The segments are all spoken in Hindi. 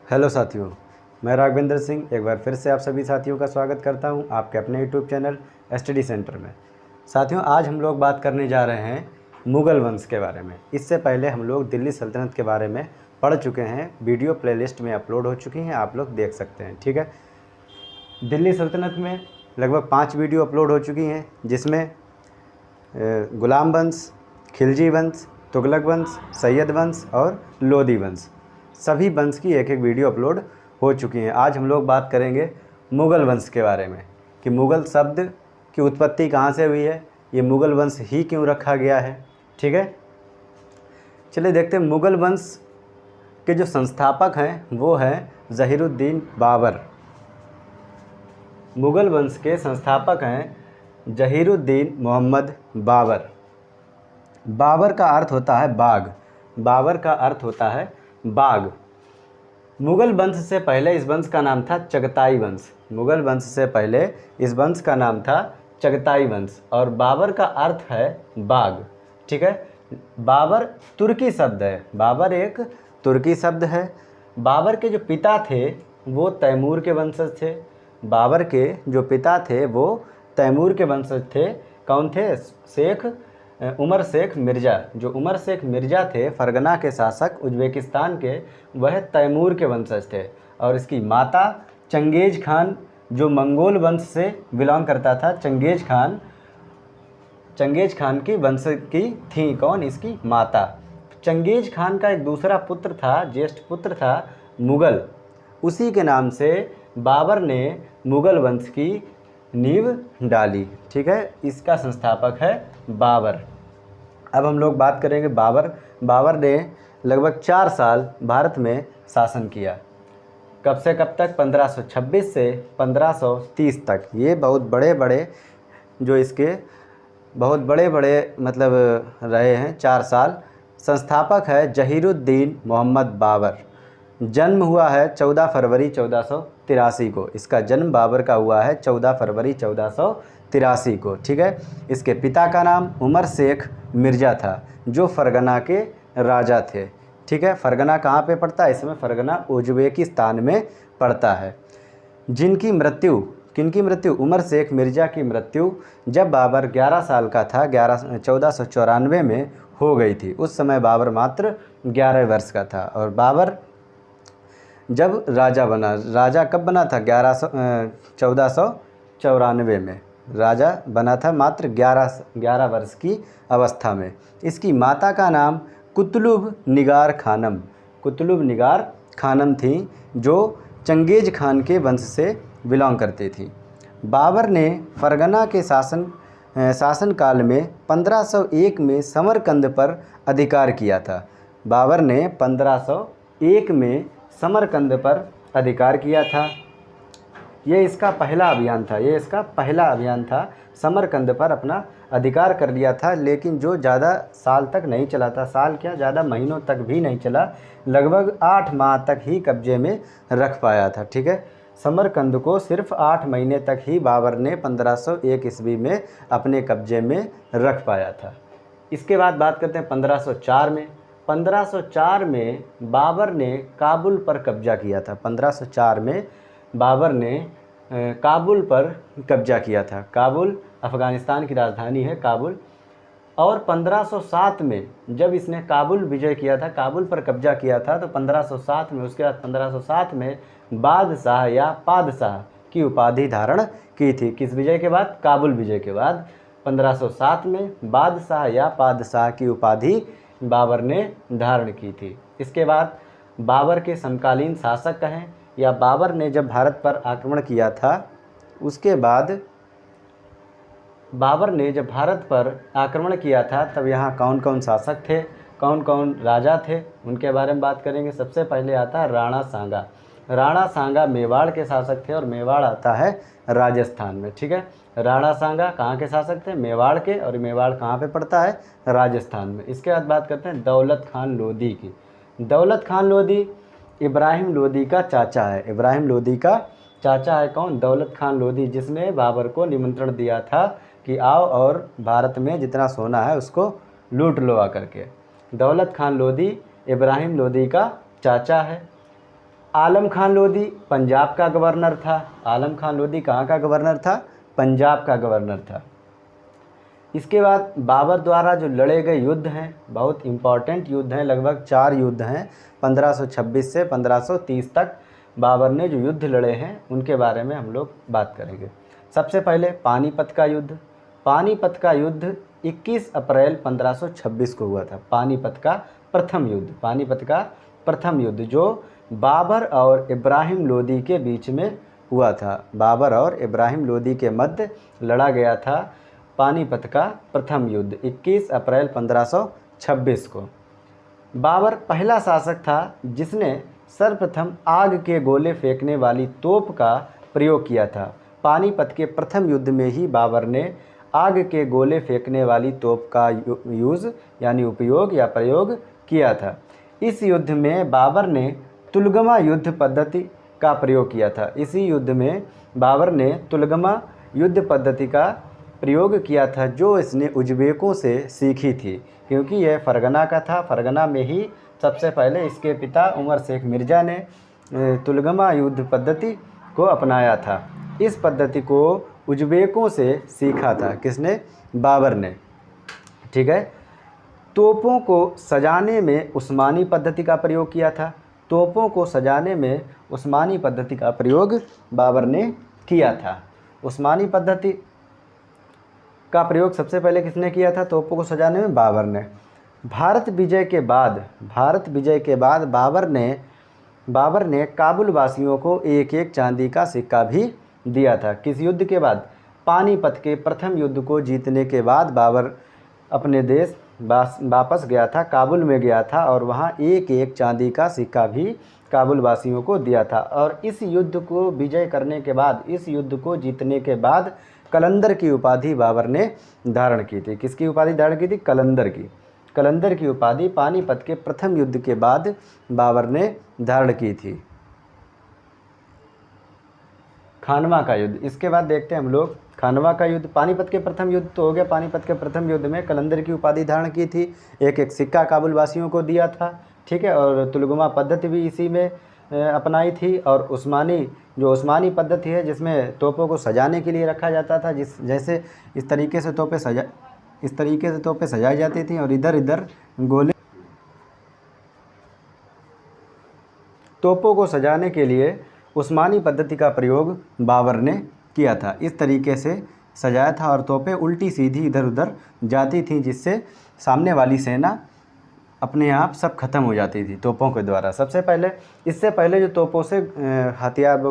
हेलो साथियों, मैं राघवेंद्र सिंह एक बार फिर से आप सभी साथियों का स्वागत करता हूं आपके अपने यूट्यूब चैनल स्टडी सेंटर में। साथियों, आज हम लोग बात करने जा रहे हैं मुग़ल वंश के बारे में। इससे पहले हम लोग दिल्ली सल्तनत के बारे में पढ़ चुके हैं, वीडियो प्लेलिस्ट में अपलोड हो चुकी हैं, आप लोग देख सकते हैं। ठीक है, दिल्ली सल्तनत में लगभग 5 वीडियो अपलोड हो चुकी हैं, जिसमें गुलाम वंश, खिलजी वंश, तुगलक वंश, सैयद वंश और लोदी वंश, सभी वंश की एक एक वीडियो अपलोड हो चुकी हैं। आज हम लोग बात करेंगे मुग़ल वंश के बारे में कि मुग़ल शब्द की उत्पत्ति कहाँ से हुई है, ये मुग़ल वंश ही क्यों रखा गया है। ठीक है, चलिए देखते हैं। मुग़ल वंश के जो संस्थापक हैं वो हैं ज़हीरुद्दीन बाबर। मुग़ल वंश के संस्थापक हैं ज़हीरुद्दीन मोहम्मद बाबर। बाबर का अर्थ होता है बाग। बाबर का अर्थ होता है बाग। मुग़ल वंश से पहले इस वंश का नाम था चगताई वंश। मुग़ल वंश से पहले इस वंश का नाम था चगताई वंश और बाबर का अर्थ है बाग। ठीक है, बाबर तुर्की शब्द है। बाबर एक तुर्की शब्द है। बाबर के जो पिता थे वो तैमूर के वंशज थे। बाबर के जो पिता थे वो तैमूर के वंशज थे। कौन थे? शेख उमर शेख मिर्ज़ा। जो उमर शेख मिर्ज़ा थे, फरगना के शासक उज़्बेकिस्तान के, वह तैमूर के वंशज थे। और इसकी माता चंगेज़ खान, जो मंगोल वंश से बिलोंग करता था, चंगेज़ खान की वंश की थी। कौन? इसकी माता। चंगेज़ खान का एक दूसरा पुत्र था, ज्येष्ठ पुत्र था मुग़ल। उसी के नाम से बाबर ने मुग़ल वंश की नींव डाली। ठीक है, इसका संस्थापक है बाबर। अब हम लोग बात करेंगे बाबर। बाबर ने लगभग 4 साल भारत में शासन किया। कब से कब तक? 1526 से 1530 तक। ये बहुत बड़े बड़े जो इसके बहुत बड़े बड़े मतलब रहे हैं 4 साल। संस्थापक है ज़हीरुद्दीन मोहम्मद बाबर। जन्म हुआ है 14 फरवरी 1483 को। इसका जन्म बाबर का हुआ है 14 फरवरी 1483 को। ठीक है, इसके पिता का नाम उमर शेख मिर्ज़ा था, जो फरगना के राजा थे। ठीक है, फरगना कहाँ पे पड़ता है? इसमें फरगना उज़्बेकिस्तान में पड़ता है। जिनकी मृत्यु, किनकी मृत्यु? उमर शेख मिर्ज़ा की मृत्यु जब बाबर 11 साल का था, 1494 में हो गई थी। उस समय बाबर मात्र 11 वर्ष का था। और बाबर जब राजा बना, राजा कब बना था? 1494 में राजा बना था, मात्र 11 वर्ष की अवस्था में। इसकी माता का नाम कुतुब निगार खानम, कुतुब निगार खानम थी, जो चंगेज़ खान के वंश से बिलोंग करती थी। बाबर ने फरगना के शासनकाल में 1501 में समरकंद पर अधिकार किया था। बाबर ने 1501 में समरकंद पर अधिकार किया था। ये इसका पहला अभियान था। समरकंद पर अपना अधिकार कर लिया था, लेकिन जो ज़्यादा साल तक नहीं चला था। साल क्या, ज़्यादा महीनों तक भी नहीं चला। लगभग 8 माह तक ही कब्जे में रख पाया था। ठीक है, समरकंद को सिर्फ 8 महीने तक ही बाबर ने 1501 ईस्वी में अपने कब्जे में रख पाया था। इसके बाद बात करते हैं 1504 में। 1504 में बाबर ने काबुल पर कब्जा किया था। 1504 में बाबर ने काबुल पर कब्जा किया था। काबुल अफ़गानिस्तान की राजधानी है, काबुल। और 1507 में जब इसने काबुल विजय किया था, काबुल पर कब्जा किया था, तो 1507 में, उसके बाद 1507 में बादशाह या पादशाह की उपाधि धारण की थी। किस विजय के बाद? काबुल विजय के बाद 1507 में बादशाह या पादशाह की उपाधि बाबर ने धारण की थी। इसके बाद बाबर के समकालीन शासक कहें या बाबर ने जब भारत पर आक्रमण किया था, उसके बाद बाबर ने जब भारत पर आक्रमण किया था, तब यहाँ कौन कौन शासक थे, कौन कौन राजा थे, उनके बारे में बात करेंगे। सबसे पहले आता है राणा सांगा। राणा सांगा मेवाड़ के शासक थे और मेवाड़ आता है राजस्थान में। ठीक है, राणा सांगा कहाँ के शासक थे? मेवाड़ के। और मेवाड़ कहाँ पे पड़ता है? राजस्थान में। इसके बाद बात करते हैं दौलत खान लोदी की। दौलत खान लोदी इब्राहिम लोदी का चाचा है। इब्राहिम लोदी का चाचा है कौन? दौलत खान लोदी, जिसने बाबर को निमंत्रण दिया था कि आओ और भारत में जितना सोना है उसको लूट लो आकर के। दौलत खान लोदी इब्राहिम लोदी का चाचा है। आलम खान लोधी पंजाब का गवर्नर था। आलम खान लोधी कहाँ का गवर्नर था? पंजाब का गवर्नर था। इसके बाद बाबर द्वारा जो लड़े गए युद्ध हैं, बहुत इम्पॉर्टेंट युद्ध हैं, लगभग 4 युद्ध हैं। 1526 से 1530 तक बाबर ने जो युद्ध लड़े हैं उनके बारे में हम लोग बात करेंगे। सबसे पहले पानीपत का युद्ध। पानीपत का युद्ध 21 अप्रैल 1526 को हुआ था। पानीपत का प्रथम युद्ध, पानीपत का प्रथम युद्ध जो बाबर और इब्राहिम लोदी के बीच में हुआ था। बाबर और इब्राहिम लोदी के मध्य लड़ा गया था पानीपत का प्रथम युद्ध 21 अप्रैल 1526 को। बाबर पहला शासक था जिसने सर्वप्रथम आग के गोले फेंकने वाली तोप का प्रयोग किया था। पानीपत के प्रथम युद्ध में ही बाबर ने आग के गोले फेंकने वाली तोप का यूज़ यानी उपयोग या प्रयोग किया था। इस युद्ध में बाबर ने तुलगमा युद्ध पद्धति का प्रयोग किया था। इसी युद्ध में बाबर ने तुलगमा युद्ध पद्धति का प्रयोग किया था जो इसने उज़्बेकों से सीखी थी, क्योंकि यह फरगना का था। फरगना में ही सबसे पहले इसके पिता उमर शेख मिर्ज़ा ने तुलगमा युद्ध पद्धति को अपनाया था। इस पद्धति को उज़्बेकों से सीखा था। किसने? बाबर ने। ठीक है। तोपों को सजाने में उस्मानी पद्धति का प्रयोग किया था। तोपों को सजाने में उस्मानी पद्धति का प्रयोग बाबर ने किया था। उस्मानी पद्धति का प्रयोग सबसे पहले किसने किया था? तोपों को सजाने में बाबर ने। भारत विजय के बाद बाबर ने काबुल वासियों को एक एक चांदी का सिक्का भी दिया था। किस युद्ध के बाद? पानीपत के प्रथम युद्ध को जीतने के बाद बाबर अपने देश वापस गया था, काबुल में गया था और वहाँ एक एक चांदी का सिक्का भी काबुल वासियों को दिया था। और इस युद्ध को विजय करने के बाद, इस युद्ध को जीतने के बाद कलंदर की उपाधि बाबर ने धारण की थी। किसकी उपाधि धारण की थी? कलंदर की। कलंदर की उपाधि पानीपत के प्रथम युद्ध के बाद बाबर ने धारण की थी। खानवा का युद्ध, इसके बाद देखते हैं हम लोग खानवा का युद्ध। पानीपत के प्रथम युद्ध तो हो गया। पानीपत के प्रथम युद्ध में कलंदर की उपाधि धारण की थी, एक एक सिक्का काबुल वासियों को दिया था। ठीक है। और तुलगमा पद्धति भी इसी में अपनाई थी। और उस्मानी पद्धति है जिसमें तोपों को सजाने के लिए रखा जाता था, जैसे इस तरीके से तोपें सजाई जाती थी और इधर इधर गोले। तोपों को सजाने के लिए उस्मानी पद्धति का प्रयोग बाबर ने किया था। इस तरीके से सजाया था और तोपें उल्टी सीधी इधर उधर जाती थीं, जिससे सामने वाली सेना अपने आप सब खत्म हो जाती थी तोपों के द्वारा। इससे पहले जो तोपों से हथियार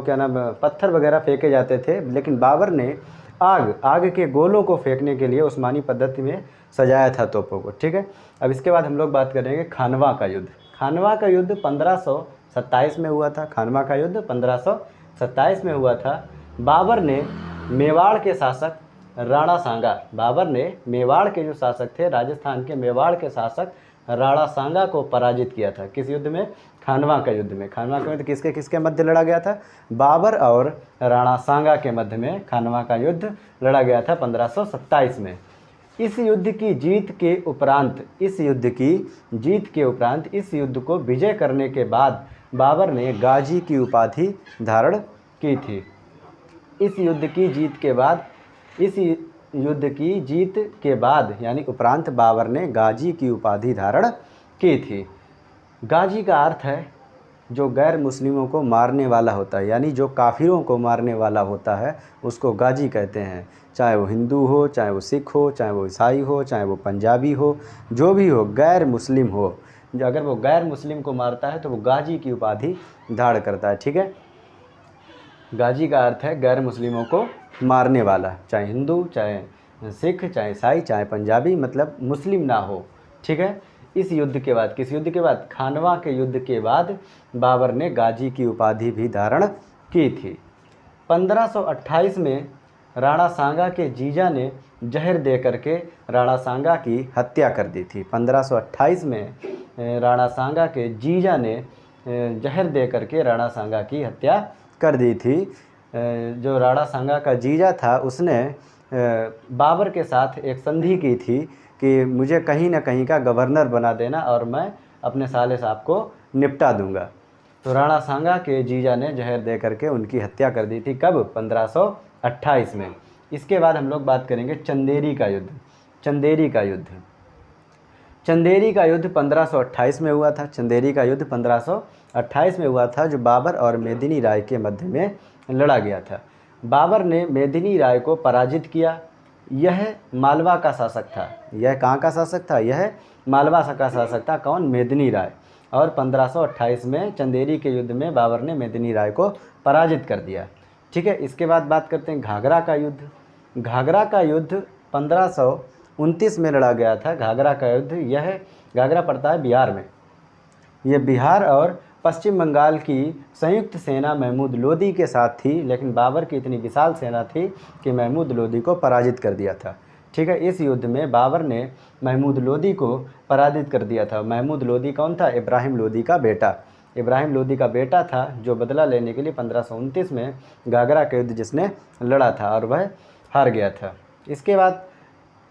पत्थर वगैरह फेंके जाते थे, लेकिन बाबर ने आग के गोलों को फेंकने के लिए उस्मानी पद्धति में सजाया था तोपों को। ठीक है। अब इसके बाद हम लोग बात करेंगे खानवा का युद्ध। खानवा का युद्ध 1527 में हुआ था। खानवा का युद्ध 1527 में हुआ था। बाबर ने मेवाड़ के शासक राणा सांगा, बाबर ने मेवाड़ के जो शासक थे, राजस्थान के मेवाड़ के शासक राणा सांगा को पराजित किया था। किस युद्ध में? खानवा का युद्ध में। खानवा का युद्ध किसके किसके मध्य लड़ा गया था? बाबर और राणा सांगा के मध्य में खानवा का युद्ध लड़ा गया था 1527 में। इस युद्ध की जीत के उपरांत इस युद्ध को विजय करने के बाद बाबर ने गाजी की उपाधि धारण की थी। इस युद्ध की जीत के बाद यानी उपरांत बाबर ने गाजी की उपाधि धारण की थी। गाजी का अर्थ है जो गैर मुस्लिमों को मारने वाला होता है, यानी जो काफिरों को मारने वाला होता है उसको गाजी कहते हैं। चाहे वो हिंदू हो, चाहे वो सिख हो, चाहे वो ईसाई हो, चाहे वो पंजाबी हो, जो भी हो, गैर मुस्लिम हो, अगर वो गैर मुस्लिम को मारता है तो वो गाजी की उपाधि धारण करता है। ठीक है। गाजी का अर्थ है गैर मुस्लिमों को मारने वाला, चाहे हिंदू, चाहे सिख, चाहे ईसाई, चाहे पंजाबी, मतलब मुस्लिम ना हो। ठीक है। इस युद्ध के बाद, किस युद्ध के बाद? खानवा के युद्ध के बाद बाबर ने गाजी की उपाधि भी धारण की थी। 1528 में राणा सांगा के जीजा ने जहर दे करके राणा सांगा की हत्या कर दी थी। 1528 में राणा सांगा के जीजा ने जहर दे करके राणा सांगा की हत्या कर दी थी। जो राणा सांगा का जीजा था उसने बाबर के साथ एक संधि की थी कि मुझे कहीं ना कहीं का गवर्नर बना देना और मैं अपने साले साहब को निपटा दूंगा। तो राणा सांगा के जीजा ने जहर दे करके उनकी हत्या कर दी थी। कब? 1528 में। इसके बाद हम लोग बात करेंगे चंदेरी का युद्ध। चंदेरी का युद्ध 1528 में हुआ था। चंदेरी का युद्ध 1528 में हुआ था, जो बाबर और मेदिनी राय के मध्य में लड़ा गया था। बाबर ने मेदिनी राय को पराजित किया। यह मालवा का शासक था। यह कहाँ का शासक था? यह मालवा का शासक था। कौन? मेदिनी राय। और 1528 में चंदेरी के युद्ध में बाबर ने मेदिनी राय को पराजित कर दिया। ठीक है। इसके बाद बात करते हैं घाघरा का युद्ध। घाघरा का युद्ध 1529 में लड़ा गया था। घाघरा का युद्ध, यह घाघरा पड़ता है बिहार में। यह बिहार और पश्चिम बंगाल की संयुक्त सेना महमूद लोदी के साथ थी, लेकिन बाबर की इतनी विशाल सेना थी कि महमूद लोदी को पराजित कर दिया था। ठीक है। इस युद्ध में बाबर ने महमूद लोदी को पराजित कर दिया था। महमूद लोदी कौन था? इब्राहिम लोदी का बेटा। इब्राहिम लोदी का बेटा था, जो बदला लेने के लिए 1529 में घाघरा का युद्ध जिसने लड़ा था, और वह हार गया था।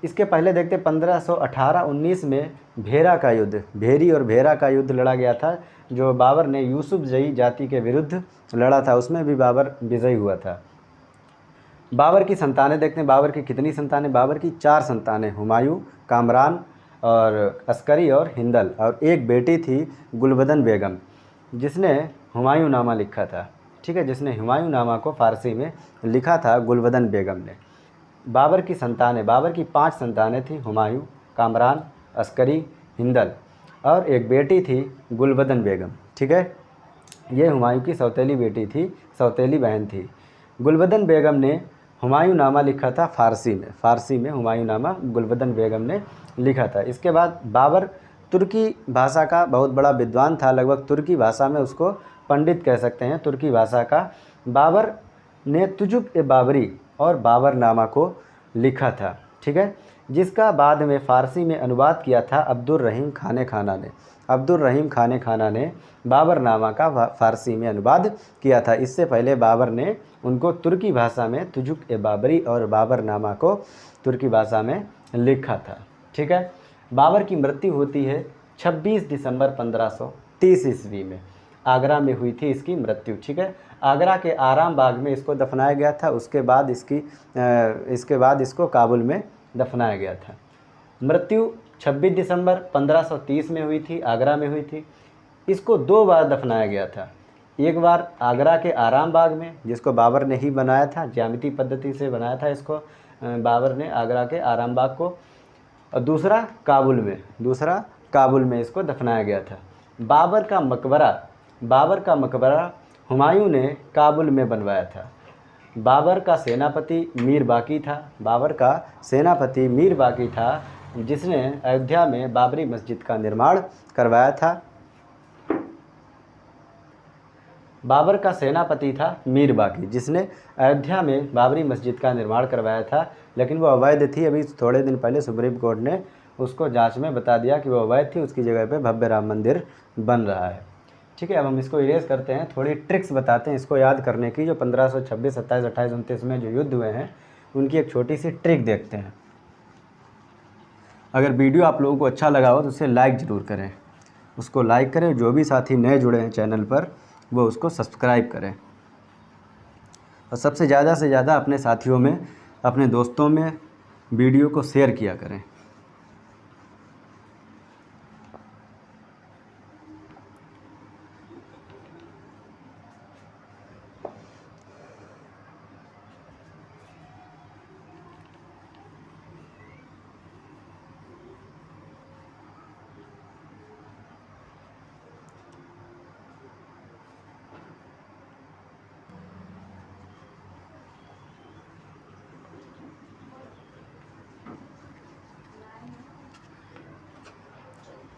इसके पहले देखते 1518-19 में भेरा का युद्ध, भेरी और भेरा का युद्ध लड़ा गया था, जो बाबर ने यूसुफ जई जाति के विरुद्ध लड़ा था। उसमें भी बाबर विजयी हुआ था। बाबर की संतानें देखते हैं। बाबर की कितनी संतानें? बाबर की 4 संतानें, हुमायूं, कामरान और अस्करी और हिंदल, और एक बेटी थी गुलबदन बेगम, जिसने हुमायूं नामा लिखा था। ठीक है। जिसने हुमायूं नामा को फ़ारसी में लिखा था गुलबदन बेगम ने। बाबर की संतानें, बाबर की 5 संतानें थी, हुमायूं, कामरान, अस्करी, हिंदल, और एक बेटी थी गुलबदन बेगम। ठीक है। ये हुमायूं की सौतेली बेटी थी, सौतेली बहन थी। गुलबदन बेगम ने हुमायूं नामा लिखा था फ़ारसी में हुमायूं नामा गुलबदन बेगम ने लिखा था। इसके बाद बाबर तुर्की भाषा का बहुत बड़ा विद्वान था। लगभग तुर्की भाषा में उसको पंडित कह सकते हैं, तुर्की भाषा का। बाबर ने तुजुक-ए-बाबरी और बाबरनामा को लिखा था। ठीक है। जिसका बाद में फ़ारसी में अनुवाद किया था अब्दुल रहीम खाने खाना ने। अब्दुल रहीम खाने खाना ने बाबरनामा का फ़ारसी में अनुवाद किया था। इससे पहले बाबर ने उनको तुर्की भाषा में तुजुक-ए-बाबरी और बाबरनामा को तुर्की भाषा में लिखा था। ठीक है। बाबर की मृत्यु होती है 26 दिसंबर 1530 ईस्वी में। आगरा में हुई थी इसकी मृत्यु। ठीक है। आगरा के आराम बाग में इसको दफनाया गया था। इसके बाद इसको काबुल में दफनाया गया था। मृत्यु 26 दिसंबर 1530 में हुई थी, आगरा में हुई थी। इसको 2 बार दफनाया गया था। एक बार आगरा के आराम बाग में, जिसको बाबर ने ही बनाया था, ज्यामिति पद्धति से बनाया था इसको बाबर ने, आगरा के आराम बाग को। और दूसरा काबुल में इसको दफनाया गया था। बाबर का मकबरा हुमायूं ने काबुल में बनवाया था। बाबर का सेनापति मीर बाकी था, जिसने अयोध्या में बाबरी मस्जिद का निर्माण करवाया था। बाबर का सेनापति था मीर बाकी, जिसने अयोध्या में बाबरी मस्जिद का निर्माण करवाया था, लेकिन वो अवैध थी। अभी थोड़े दिन पहले सुप्रीम कोर्ट ने उसको जांच में बता दिया कि वो अवैध थी। उसकी जगह पे भव्य राम मंदिर बन रहा है। ठीक है। अब हम इसको इरेज करते हैं, थोड़ी ट्रिक्स बताते हैं इसको याद करने की। जो 1526, 27, 28, 29 में जो युद्ध हुए हैं, उनकी एक छोटी सी ट्रिक देखते हैं। अगर वीडियो आप लोगों को अच्छा लगा हो तो उसे लाइक ज़रूर करें, उसको लाइक करें। जो भी साथी नए जुड़े हैं चैनल पर, वो उसको सब्सक्राइब करें, और सबसे ज़्यादा से ज़्यादा अपने साथियों में, अपने दोस्तों में वीडियो को शेयर किया करें।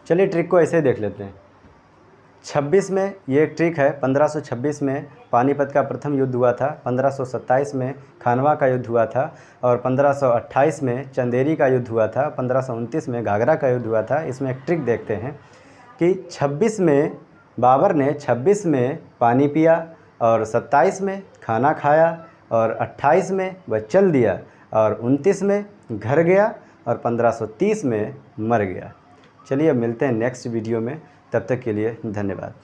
चलिए ट्रिक को ऐसे देख लेते हैं। 26 में ये एक ट्रिक है। 1526 में पानीपत का प्रथम युद्ध हुआ था, 1527 में खानवा का युद्ध हुआ था, और 1528 में चंदेरी का युद्ध हुआ था, 1529 में घाघरा का युद्ध हुआ था। इसमें एक ट्रिक देखते हैं कि 26 में बाबर ने 26 में पानी पिया, और 27 में खाना खाया, और 28 में वह चल दिया, और 29 में घर गया, और 1530 में मर गया। चलिए अब मिलते हैं नेक्स्ट वीडियो में। तब तक के लिए धन्यवाद।